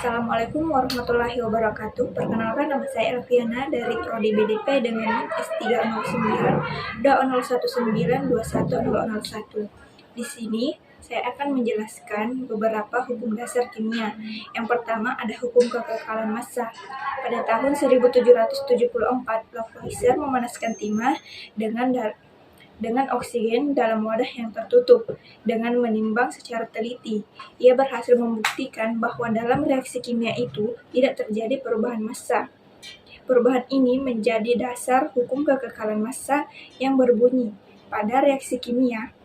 Assalamualaikum warahmatullahi wabarakatuh. Perkenalkan, nama saya Elviana dari Prodi BDP dengan NIM S3019210192101. Di sini saya akan menjelaskan beberapa hukum dasar kimia. Yang pertama ada hukum kekekalan massa. Pada tahun 1774, Lavoisier memanaskan timah dengan oksigen dalam wadah yang tertutup. Dengan menimbang secara teliti, ia berhasil membuktikan bahwa dalam reaksi kimia itu tidak terjadi perubahan massa. Perubahan ini menjadi dasar hukum kekekalan massa yang berbunyi, pada reaksi kimia,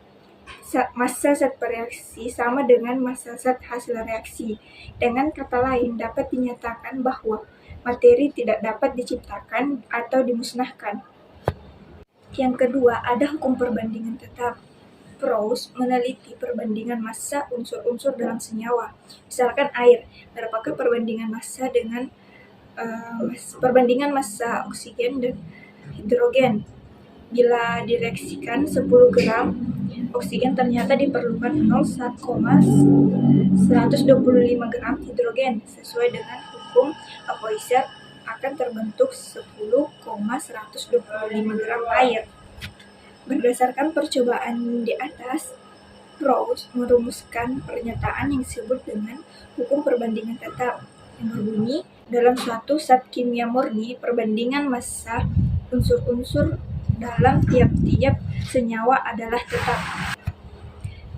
massa zat bereaksi sama dengan massa zat hasil reaksi. Dengan kata lain, dapat dinyatakan bahwa materi tidak dapat diciptakan atau dimusnahkan. Yang kedua, ada hukum perbandingan tetap. Proust meneliti perbandingan massa unsur-unsur dalam senyawa. Misalkan air, berapakah perbandingan massa dengan perbandingan massa oksigen dan hidrogen. Bila direaksikan 10 gram oksigen, ternyata diperlukan 0,125 gram hidrogen. Sesuai dengan hukum Lavoisier, akan terbentuk 10,125 gram air. Berdasarkan percobaan di atas, Proust merumuskan pernyataan yang disebut dengan hukum perbandingan tetap, yang berbunyi, dalam suatu zat kimia murni, perbandingan massa unsur-unsur dalam tiap-tiap senyawa adalah tetap.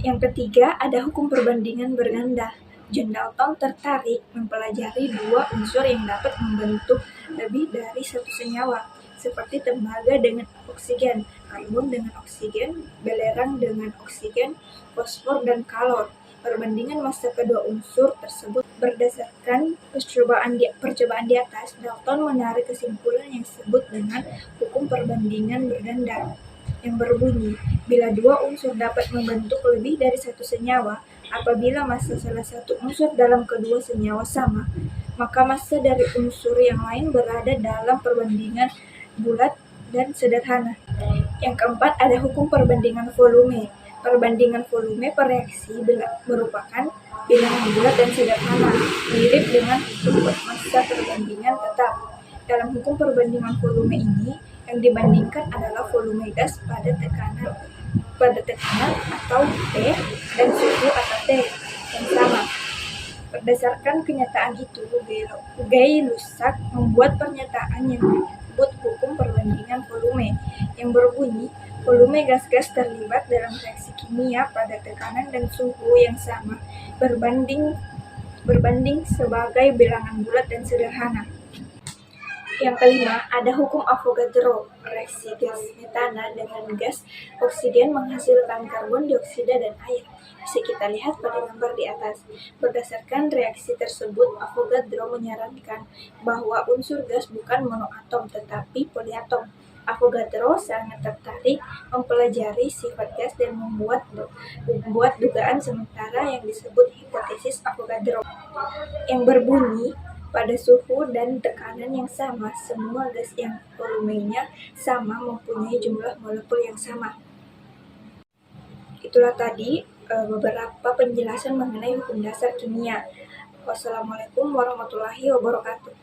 Yang ketiga, ada hukum perbandingan berganda. John Dalton tertarik mempelajari dua unsur yang dapat membentuk lebih dari satu senyawa, seperti tembaga dengan oksigen, karbon dengan oksigen, belerang dengan oksigen, fosfor dan kalor. Perbandingan massa kedua unsur tersebut berdasarkan percobaan di atas, Dalton menarik kesimpulan yang disebut dengan hukum perbandingan berganda, yang berbunyi, bila dua unsur dapat membentuk lebih dari satu senyawa, apabila massa salah satu unsur dalam kedua senyawa sama, maka massa dari unsur yang lain berada dalam perbandingan bulat dan sederhana. Yang keempat, ada hukum perbandingan volume. Perbandingan volume per reaksi merupakan bilangan bulat dan sederhana, mirip dengan hukum massa perbandingan tetap. Dalam hukum perbandingan volume ini, yang dibandingkan adalah volume gas pada tekanan atau T dan suhu atau T yang sama. Berdasarkan kenyataan itu, Gay-Lussac membuat pernyataan yang disebut hukum perbandingan volume, yang berbunyi, volume gas-gas terlibat dalam reaksi kimia pada tekanan dan suhu yang sama berbanding sebagai bilangan bulat dan sederhana. Yang kelima, ada hukum Avogadro. Reaksi gas metana dengan gas oksigen menghasilkan karbon dioksida dan air. Bisa kita lihat pada gambar di atas. Berdasarkan reaksi tersebut, Avogadro menyarankan bahwa unsur gas bukan monoatom tetapi poliatom. Avogadro sangat tertarik mempelajari sifat gas dan membuat dugaan sementara yang disebut hipotesis Avogadro, yang berbunyi, pada suhu dan tekanan yang sama, semua gas yang volumenya sama mempunyai jumlah molekul yang sama. Itulah tadi beberapa penjelasan mengenai hukum dasar kimia. Wassalamualaikum warahmatullahi wabarakatuh.